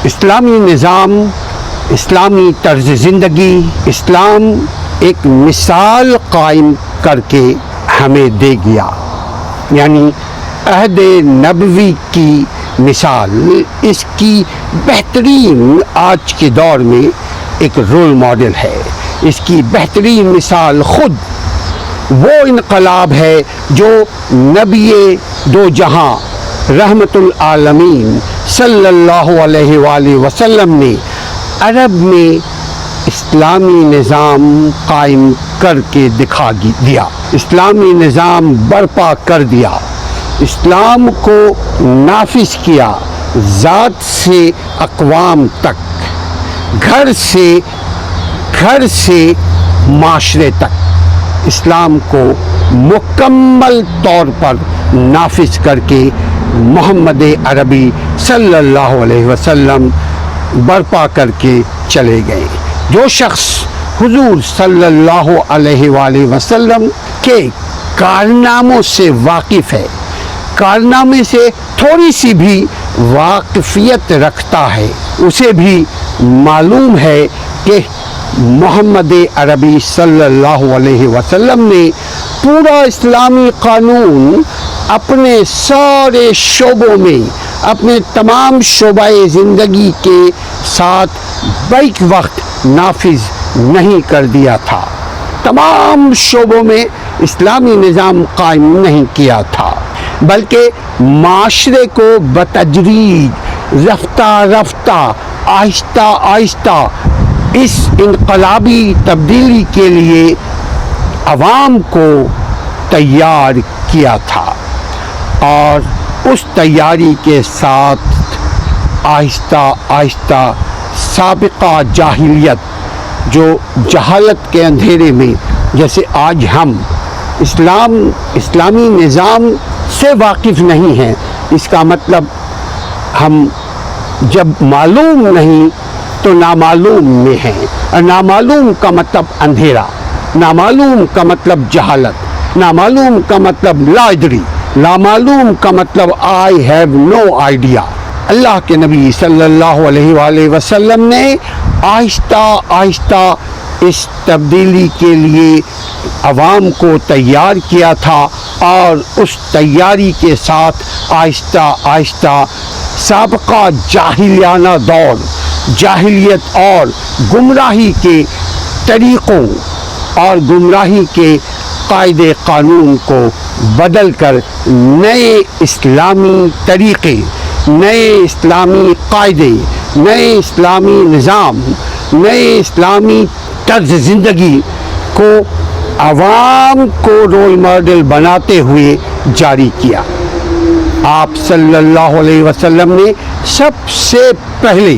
اسلامی نظام، اسلامی طرز زندگی، اسلام ایک مثال قائم کر کے ہمیں دے گیا، یعنی عہد نبوی کی مثال، اس کی بہترین آج کے دور میں ایک رول ماڈل ہے۔ اس کی بہترین مثال خود وہ انقلاب ہے جو نبی دو جہاں رحمت العالمین صلی اللہ علیہ وآلہ وسلم نے عرب میں اسلامی نظام قائم کر کے دکھا دیا، اسلامی نظام برپا کر دیا، اسلام کو نافذ کیا، ذات سے اقوام تک، گھر سے معاشرے تک اسلام کو مکمل طور پر نافذ کر کے محمد عربی صلی اللہ علیہ وسلم برپا کر کے چلے گئے۔ جو شخص حضور صلی اللہ علیہ وآلہ وسلم کے کارناموں سے واقف ہے، کارنامے سے تھوڑی سی بھی واقفیت رکھتا ہے، اسے بھی معلوم ہے کہ محمد عربی صلی اللہ علیہ وسلم نے پورا اسلامی قانون اپنے سارے شعبوں میں، اپنے تمام شعبہ زندگی کے ساتھ بیک وقت نافذ نہیں کر دیا تھا، تمام شعبوں میں اسلامی نظام قائم نہیں کیا تھا، بلکہ معاشرے کو بتدریج، رفتہ رفتہ، آہستہ آہستہ اس انقلابی تبدیلی کے لیے عوام کو تیار کیا تھا، اور اس تیاری کے ساتھ آہستہ آہستہ سابقہ جاہلیت، جو جہالت کے اندھیرے میں، جیسے آج ہم اسلامی نظام سے واقف نہیں ہیں، اس کا مطلب ہم جب معلوم نہیں تو نامعلوم میں ہیں، اور نامعلوم کا مطلب اندھیرا، نامعلوم کا مطلب جہالت، نامعلوم کا مطلب لا ادری، نامعلوم کا مطلب آئی ہیو نو آئیڈیا۔ اللہ کے نبی صلی اللہ علیہ وآلہ وسلم نے آہستہ آہستہ اس تبدیلی کے لیے عوام کو تیار کیا تھا، اور اس تیاری کے ساتھ آہستہ آہستہ سابقہ جاہلیانہ دور، جاہلیت اور گمراہی کے طریقوں اور گمراہی کے قاعدے قانون کو بدل کر نئے اسلامی طریقے، نئے اسلامی قاعدے، نئے اسلامی نظام، نئے اسلامی طرز زندگی کو عوام کو رول ماڈل بناتے ہوئے جاری کیا۔ آپ صلی اللہ علیہ وسلم نے سب سے پہلے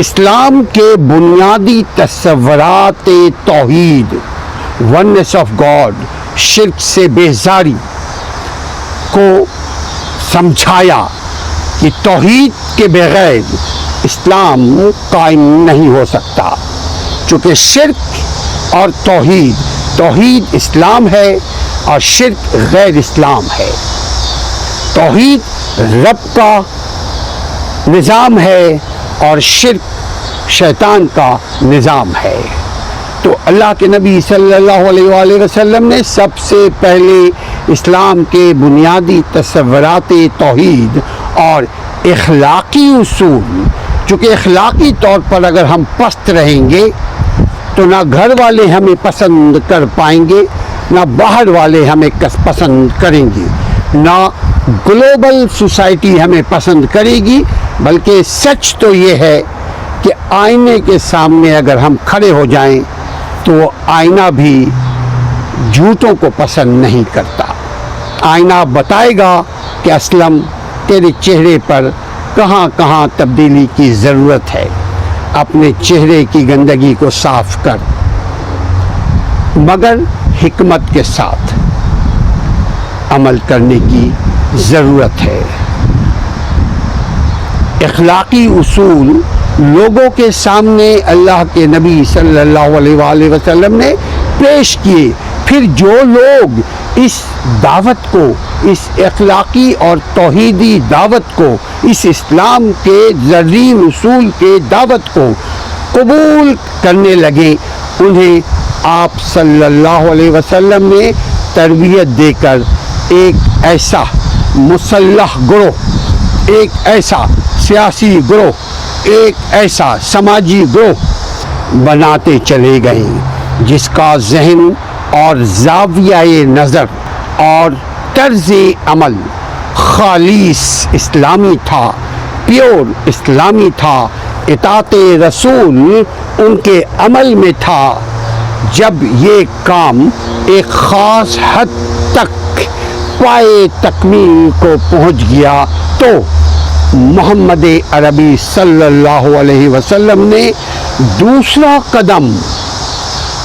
اسلام کے بنیادی تصورات توحید، ونس آف گاڈ، شرک سے بیزاری کو سمجھایا کہ توحید کے بغیر اسلام قائم نہیں ہو سکتا، چونکہ شرک اور توحید اسلام ہے اور شرک غیر اسلام ہے۔ توحید رب کا نظام ہے اور شرک شیطان کا نظام ہے۔ تو اللہ کے نبی صلی اللہ علیہ وآلہ وسلم نے سب سے پہلے اسلام کے بنیادی تصورات توحید اور اخلاقی اصول، چونکہ اخلاقی طور پر اگر ہم پست رہیں گے تو نہ گھر والے ہمیں پسند کر پائیں گے، نہ باہر والے ہمیں پسند کریں گے، نہ گلوبل سوسائٹی ہمیں پسند کرے گی، بلکہ سچ تو یہ ہے کہ آئینے کے سامنے اگر ہم کھڑے ہو جائیں تو وہ آئینہ بھی جھوٹوں کو پسند نہیں کرتا۔ آئینہ بتائے گا کہ اسلم تیرے چہرے پر کہاں کہاں تبدیلی کی ضرورت ہے، اپنے چہرے کی گندگی کو صاف کر، مگر حکمت کے ساتھ عمل کرنے کی ضرورت ہے۔ اخلاقی اصول لوگوں کے سامنے اللہ کے نبی صلی اللہ علیہ وآلہ وسلم نے پیش کیے، پھر جو لوگ اس دعوت کو اس اخلاقی اور توحیدی دعوت کو، اس اسلام کے زرین اصول کے دعوت کو قبول کرنے لگے، انہیں آپ صلی اللہ علیہ وسلم نے تربیت دے کر ایک ایسا مسلح گروہ، ایک ایسا سیاسی گروہ، ایک ایسا سماجی گروہ بناتے چلے گئے جس کا ذہن اور زاویہ نظر اور طرز عمل خالص اسلامی تھا، پیور اسلامی تھا، اطاعت رسول ان کے عمل میں تھا۔ جب یہ کام ایک خاص حد تک پائے تکمیل کو پہنچ گیا تو محمد عربی صلی اللہ علیہ وسلم نے دوسرا قدم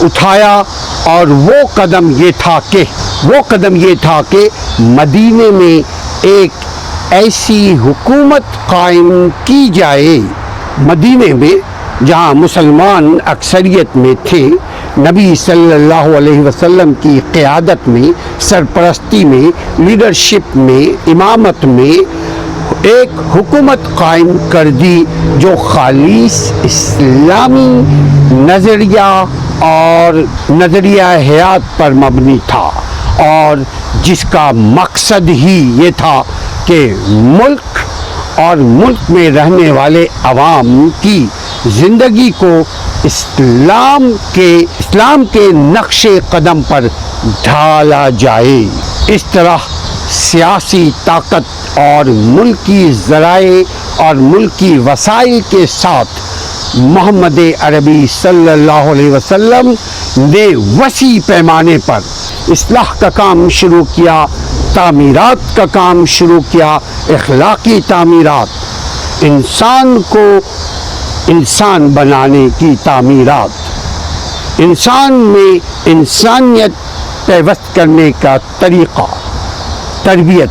اٹھایا، اور وہ قدم یہ تھا کہ مدینے میں ایک ایسی حکومت قائم کی جائے، مدینے میں جہاں مسلمان اکثریت میں تھے، نبی صلی اللہ علیہ وسلم کی قیادت میں، سرپرستی میں، لیڈرشپ میں، امامت میں ایک حکومت قائم کر دی جو خالص اسلامی نظریہ اور نظریہ حیات پر مبنی تھا، اور جس کا مقصد ہی یہ تھا کہ ملک اور ملک میں رہنے والے عوام کی زندگی کو اسلام کے نقش قدم پر ڈھالا جائے۔ اس طرح سیاسی طاقت اور ملکی ذرائع اور ملکی وسائل کے ساتھ محمد عربی صلی اللہ علیہ وسلم نے وسیع پیمانے پر اصلاح کا کام شروع کیا، تعمیرات کا کام شروع کیا، اخلاقی تعمیرات، انسان کو انسان بنانے کی تعمیرات، انسان میں انسانیت پیوست کرنے کا طریقہ، تربیت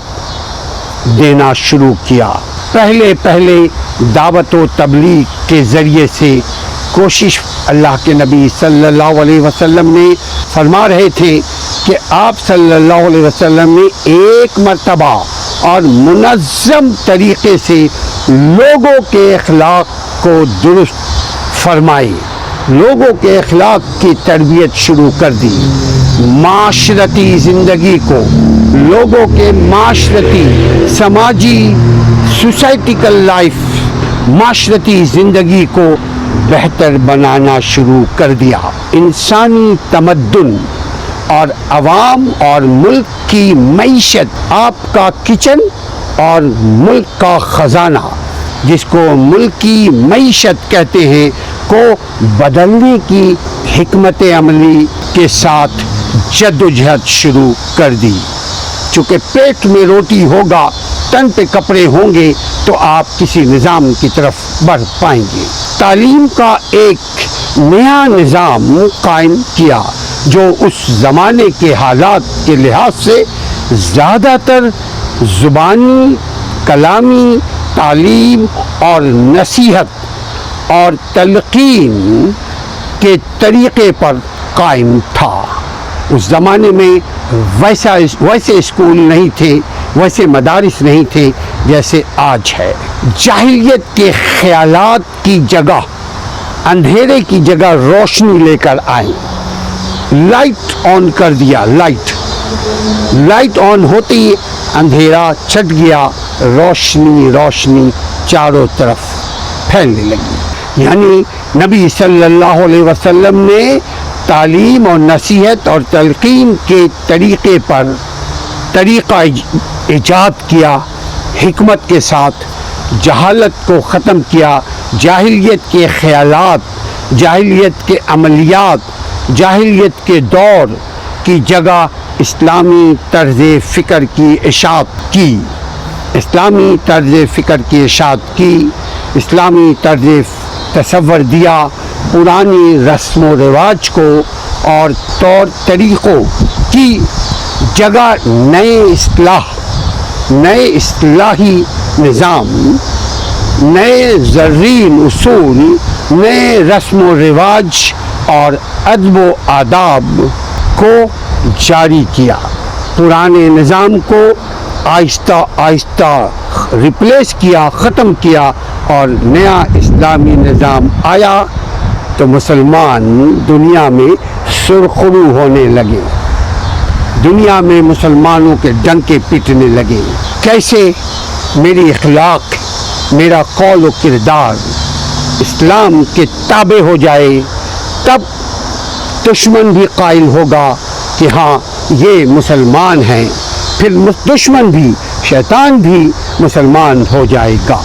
دینا شروع کیا۔ پہلے دعوت و تبلیغ کے ذریعے سے کوشش اللہ کے نبی صلی اللہ علیہ وسلم نے فرما رہے تھے کہ آپ صلی اللہ علیہ وسلم نے ایک مرتبہ اور منظم طریقے سے لوگوں کے اخلاق کو درست فرمائے، لوگوں کے اخلاق کی تربیت شروع کر دی، معاشرتی زندگی کو، لوگوں کے معاشرتی، سماجی، سوسائٹیکل لائف، معاشرتی زندگی کو بہتر بنانا شروع کر دیا۔ انسانی تمدن اور عوام اور ملک کی معیشت، آپ کا کچن اور ملک کا خزانہ، جس کو ملکی معیشت کہتے ہیں، کو بدلنے کی حکمت عملی کے ساتھ جدوجہد شروع کر دی۔ چونکہ پیٹ میں روٹی ہوگا، تن پہ کپڑے ہوں گے تو آپ کسی نظام کی طرف بڑھ پائیں گے۔ تعلیم کا ایک نیا نظام قائم کیا جو اس زمانے کے حالات کے لحاظ سے زیادہ تر زبانی، کلامی تعلیم اور نصیحت اور تلقین کے طریقے پر قائم تھا۔ اس زمانے میں ویسے اسکول نہیں تھے، ویسے مدارس نہیں تھے جیسے آج ہے۔ جاہلیت کے خیالات کی جگہ، اندھیرے کی جگہ روشنی لے کر آئے، لائٹ آن کر دیا، لائٹ آن ہوتے ہی اندھیرا چھٹ گیا، روشنی چاروں طرف پھیلنے لگی۔ یعنی نبی صلی اللہ علیہ وسلم نے تعلیم اور نصیحت اور تلقین کے طریقے پر طریقہ ایجاد کیا، حکمت کے ساتھ جہالت کو ختم کیا، جاہلیت کے خیالات، جاہلیت کے عملیات، جاہلیت کے دور کی جگہ اسلامی طرز فکر کی اشاعت کی، اسلامی طرز فکر کی اشاعت کی، اسلامی طرز تصور دیا، پرانی رسم و رواج کو اور طور طریقوں کی جگہ نئے اصلاحی نظام، نئے زرین اصول، نئے رسم و رواج اور ادب و آداب کو جاری کیا۔ پرانے نظام کو آہستہ آہستہ ریپلیس کیا، ختم کیا، اور نیا اسلامی نظام آیا تو مسلمان دنیا میں سرخرو ہونے لگے، دنیا میں مسلمانوں کے ڈنکے پیٹنے لگے۔ کیسے؟ میری اخلاق، میرا قول و کردار اسلام کے تابع ہو جائے، تب دشمن بھی قائل ہوگا کہ ہاں یہ مسلمان ہیں، پھر دشمن بھی، شیطان بھی مسلمان ہو جائے گا۔